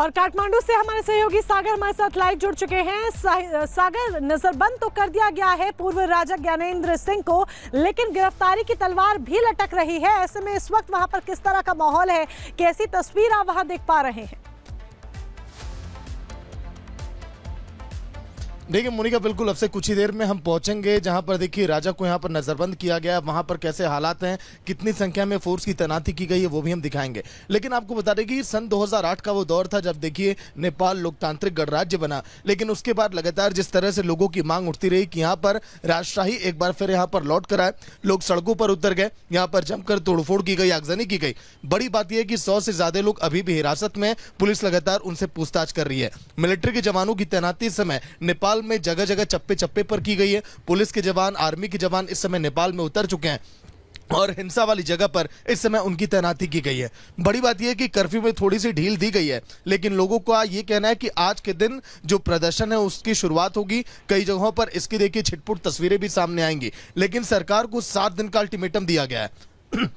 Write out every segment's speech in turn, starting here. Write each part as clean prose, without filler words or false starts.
और काठमांडू से हमारे सहयोगी सागर हमारे साथ लाइव जुड़ चुके हैं। सागर, नजरबंद तो कर दिया गया है पूर्व राजा ज्ञानेंद्र सिंह को, लेकिन गिरफ्तारी की तलवार भी लटक रही है। ऐसे में इस वक्त वहां पर किस तरह का माहौल है, कैसी तस्वीर आप वहां देख पा रहे हैं? देखिए मोनिका, बिल्कुल अब से कुछ ही देर में हम पहुंचेंगे जहां पर देखिए राजा को यहां पर नजरबंद किया गया है। वहां पर कैसे हालात हैं, कितनी संख्या में फोर्स की तैनाती की गई है, वो भी हम दिखाएंगे। लेकिन आपको बता दें कि सन 2008 का वो दौर था जब देखिए नेपाल लोकतांत्रिक गणराज्य बना, लेकिन उसके बाद लगातार जिस तरह से लोगों की मांग उठती रही कि यहाँ पर राजशाही एक बार फिर यहाँ पर लौट कर आए, लोग सड़कों पर उतर गए, यहाँ पर जमकर तोड़फोड़ की गई, आगजनी की गई। बड़ी बात यह कि 100 से ज्यादा लोग अभी भी हिरासत में, पुलिस लगातार उनसे पूछताछ कर रही है। मिलिट्री के जवानों की तैनाती इस समय नेपाल में जगह जगह चप्पे चप्पे पर की गई है। पुलिस के जवान, आर्मी के जवान इस समय नेपाल में उतर चुके हैं और हिंसा वाली जगह पर इस समय उनकी तैनाती की गई है। बड़ी बात यह है कि कर्फ्यू में थोड़ी सी ढील दी गई है, लेकिन लोगों का ये कहना है कि आज के दिन जो प्रदर्शन है उसकी शुरुआत होगी। कई जगहों पर इसकी देखिए छिटपुट तस्वीरें भी सामने आएंगी, लेकिन सरकार को 7 दिन का अल्टीमेटम दिया गया है।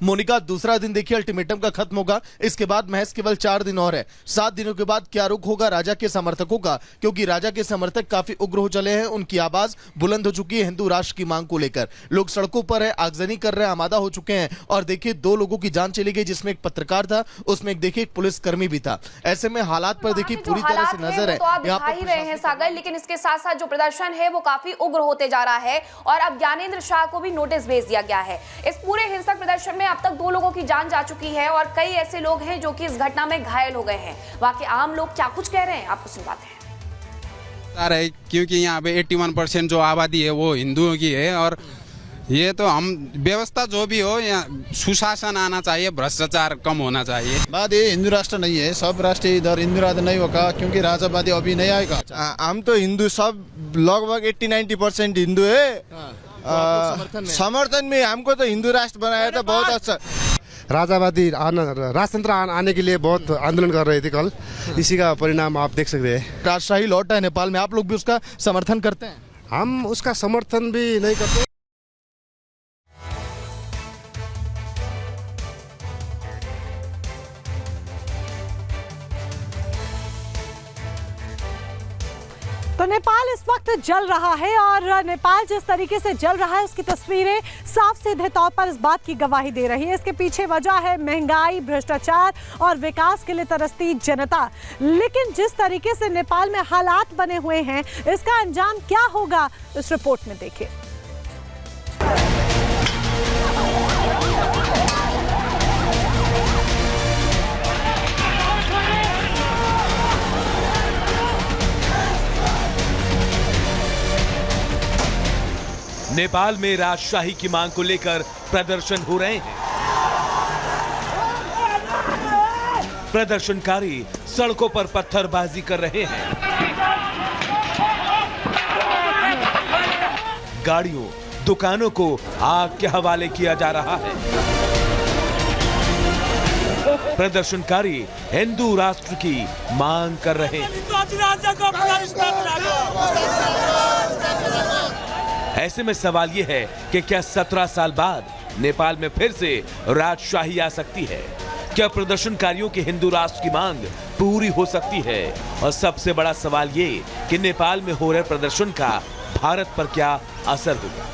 मोनिका, दूसरा दिन देखिए अल्टीमेटम का खत्म होगा, इसके बाद महज केवल 4 दिन और है। 7 दिनों के बाद क्या रुख होगा राजा के समर्थकों का, क्योंकि राजा के समर्थक काफी उग्र हो चले हैं। उनकी आवाज बुलंद हो चुकी है हिंदू राष्ट्र की मांग को लेकर। लोग सड़कों पर है, आगजनी कर रहे हैं, आमादा हो चुके हैं। और देखिए 2 लोगों की जान चली गई, जिसमें एक पत्रकार था, उसमें एक देखिए एक पुलिसकर्मी भी था। ऐसे में हालात पर देखिए पूरी तरह से नजर है। तो आप दिखा ही रहे हैं सागर, लेकिन इसके साथ साथ जो प्रदर्शन है वो काफी उग्र होते जा रहा है और अब ज्ञानेंद्र शाह को भी नोटिस भेज दिया गया है। इस पूरे हिंसक प्रदर्शन में अब तक 2 लोगों की जान जा चुकी है और कई ऐसे लोग हैं जो कि इस घटना में घायल हो गए हैं। वहां के आम लोग क्या कुछ कह रहे हैं, आपको सुनवाते हैं। क्योंकि यहाँ पे 81% जो आबादी है वो हिंदुओं की है और ये तो हम व्यवस्था जो भी हो, यहाँ सुशासन आना चाहिए, भ्रष्टाचार कम होना चाहिए। बात ये हिंदू राष्ट्र नहीं है, सब राष्ट्र इधर हिंदू राष्ट्र नहीं होगा क्योंकि राजावादी अभी नहीं आएगा। हम तो हिंदू सब लगभग 80-90% हिंदू है। समर्थन में हमको तो हिंदू राष्ट्र बनाया था, बहुत अच्छा। राजावादी राजतंत्र आने के लिए बहुत आंदोलन कर रहे थे कल, इसी का परिणाम आप देख सकते हैं। राजशाही लौटा है नेपाल में, आप लोग भी उसका समर्थन करते हैं? हम उसका समर्थन भी नहीं करते। तो नेपाल इस वक्त जल रहा है और नेपाल जिस तरीके से जल रहा है उसकी तस्वीरें साफ सीधे तौर पर इस बात की गवाही दे रही है। इसके पीछे वजह है महंगाई, भ्रष्टाचार और विकास के लिए तरसती जनता। लेकिन जिस तरीके से नेपाल में हालात बने हुए हैं, इसका अंजाम क्या होगा, इस रिपोर्ट में देखिए। नेपाल में राजशाही की मांग को लेकर प्रदर्शन हो रहे हैं। प्रदर्शनकारी सड़कों पर पत्थरबाजी कर रहे हैं, गाड़ियों, दुकानों को आग के हवाले किया जा रहा है। प्रदर्शनकारी हिंदू राष्ट्र की मांग कर रहे हैं। ऐसे में सवाल यह है कि क्या 17 साल बाद नेपाल में फिर से राजशाही आ सकती है? क्या प्रदर्शनकारियों की हिंदू राष्ट्र की मांग पूरी हो सकती है? और सबसे बड़ा सवाल ये कि नेपाल में हो रहे प्रदर्शन का भारत पर क्या असर होगा?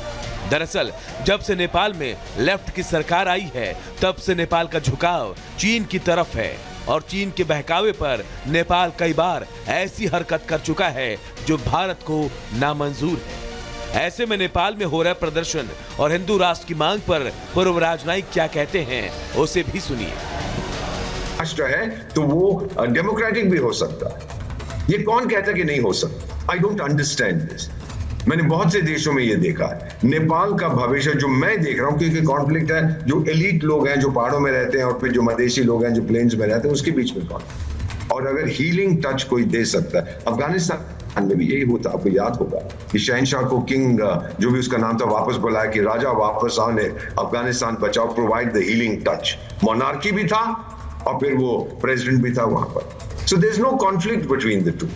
दरअसल जब से नेपाल में लेफ्ट की सरकार आई है, तब से नेपाल का झुकाव चीन की तरफ है और चीन के बहकावे पर नेपाल कई बार ऐसी हरकत कर चुका है जो भारत को नामंजूर है। ऐसे में नेपाल में हो रहा प्रदर्शन और हिंदू राष्ट्र की मांग पर पूर्व राजनयिक क्या कहते हैं, उसे भी सुनिए। राष्ट्र है तो वो डेमोक्रेटिक भी हो सकता है, ये कौन कहता कि नहीं हो सकता? I don't understand this. मैंने बहुत से देशों में ये देखा है। नेपाल का भविष्य जो मैं देख रहा हूँ, क्योंकि कॉन्फ्लिक्ट है, जो एलीट लोग हैं जो पहाड़ों में रहते हैं और फिर जो मधेसी लोग हैं जो प्लेन्स में रहते हैं, उसके बीच में कॉन्फ्लिक्ट। और अगर हीलिंग टच कोई दे सकता है, अफगानिस्तान में भी यही होता, आपको याद होगा कि शहनशाह को किंग जो भी उसका नाम था वापस बुलाया कि राजा वापस आने, अफगानिस्तान बचाओ, provide the healing touch. Monarchy भी था और फिर वो प्रेसिडेंट भी था वहां पर। So there is no conflict between the two.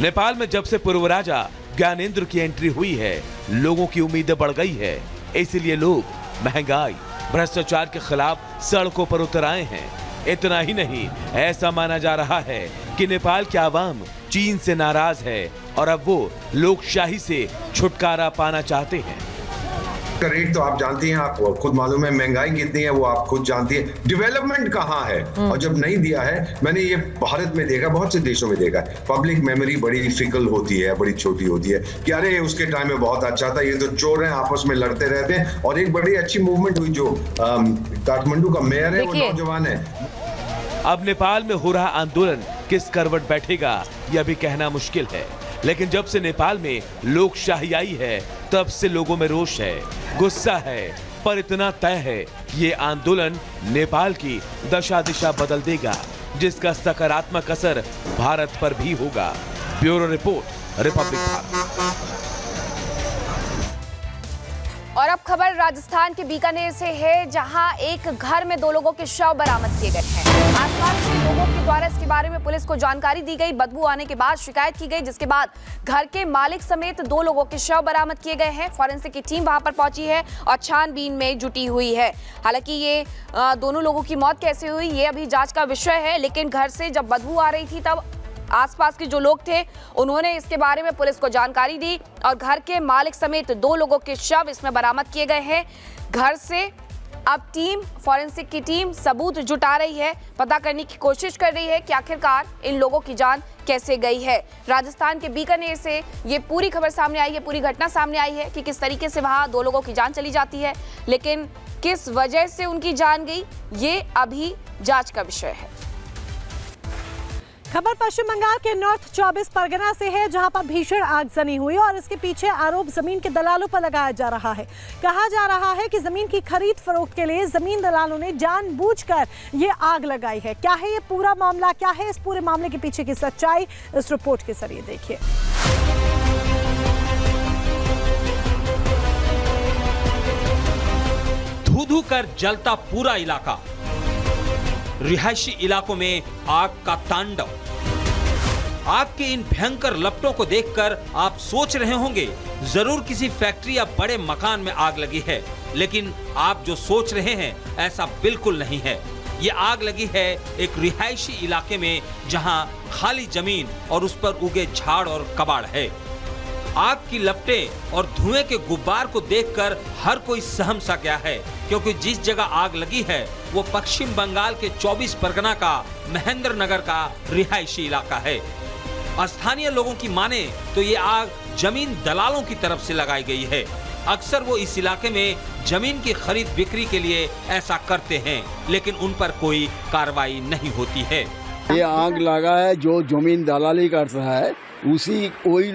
Nepal में जब से पूर्व राजा ज्ञानेंद्र की एंट्री हुई है, लोगों की उम्मीदें बढ़ गई है। इसलिए लोग महंगाई, भ्रष्टाचार के खिलाफ सड़कों पर उतर आए हैं। इतना ही नहीं, ऐसा माना जा रहा है कि नेपाल की आवाम चीन से नाराज है और अब वो लोकशाही से छुटकारा पाना चाहते हैं। का रेट तो आप जानती हैं, आप खुद मालूम है, महंगाई कितनी है वो आप खुद जानती है, डेवलपमेंट कहाँ है। और जब नहीं दिया है, मैंने ये भारत में देखा, बहुत से देशों में देखा, पब्लिक मेमोरी बड़ी फिकल होती है, बड़ी छोटी होती है कि अरे उसके टाइम में बहुत अच्छा था, ये तो चोर हैं, आपस में लड़ते रहते हैं। और एक बड़ी अच्छी मूवमेंट हुई, जो काठमांडू का मेयर है वो नौजवान है। अब नेपाल में हो रहा आंदोलन किस करवट बैठेगा यह भी कहना मुश्किल है, लेकिन जब से नेपाल में लोकशाही आई है तब से लोगों में रोष है, गुस्सा है, पर इतना तय है ये आंदोलन नेपाल की दशा दिशा बदल देगा, जिसका सकारात्मक असर भारत पर भी होगा। Bureau report, Republic Bharat. और अब खबर राजस्थान के बीकानेर से है, जहां एक घर में 2 लोगों के शव बरामद किए गए हैं। आसपास के लोगों के द्वारा इसके बारे में पुलिस को जानकारी दी गई। बदबू आने के बाद शिकायत की गई, जिसके बाद घर के मालिक समेत 2 लोगों के शव बरामद किए गए हैं। फॉरेंसिक की टीम वहां पर पहुंची है और छानबीन में जुटी हुई है। हालांकि ये दोनों लोगों की मौत कैसे हुई ये अभी जांच का विषय है, लेकिन घर से जब बदबू आ रही थी तब आसपास के जो लोग थे उन्होंने इसके बारे में पुलिस को जानकारी दी और घर के मालिक समेत 2 लोगों के शव इसमें बरामद किए गए हैं। घर से अब फॉरेंसिक की टीम सबूत जुटा रही है, पता करने की कोशिश कर रही है कि आखिरकार इन लोगों की जान कैसे गई है। राजस्थान के बीकानेर से ये पूरी खबर सामने आई है, पूरी घटना सामने आई है कि किस तरीके से वहां 2 लोगों की जान चली जाती है, लेकिन किस वजह से उनकी जान गई ये अभी जांच का विषय है। खबर पश्चिम बंगाल के नॉर्थ 24 परगना से है, जहां पर भीषण आगजनी हुई और इसके पीछे आरोप जमीन के दलालों पर लगाया जा रहा है। कहा जा रहा है कि जमीन की खरीद फरोख्त के लिए जमीन दलालों ने जानबूझकर ये आग लगाई है। क्या है ये पूरा मामला, क्या है इस पूरे मामले के पीछे की सच्चाई, इस रिपोर्ट के जरिए देखिए। धू-धू कर जलता पूरा इलाका, रिहायशी इलाकों में आग का तांडव। आग के इन भयंकर लपटों को देखकर आप सोच रहे होंगे जरूर किसी फैक्ट्री या बड़े मकान में आग लगी है, लेकिन आप जो सोच रहे हैं ऐसा बिल्कुल नहीं है। ये आग लगी है एक रिहायशी इलाके में, जहां खाली जमीन और उस पर उगे झाड़ और कबाड़ है। आग की लपटें और धुएं के गुब्बार को देखकर हर कोई सहम सा गया है, क्योंकि जिस जगह आग लगी है वो पश्चिम बंगाल के 24 परगना का महेंद्र नगर का रिहायशी इलाका है। स्थानीय लोगों की माने तो ये आग जमीन दलालों की तरफ से लगाई गई है। अक्सर वो इस इलाके में जमीन की खरीद बिक्री के लिए ऐसा करते हैं, लेकिन उन पर कोई कार्रवाई नहीं होती है। ये आग लगा है जो जमीन दलाली करता है, उसी वही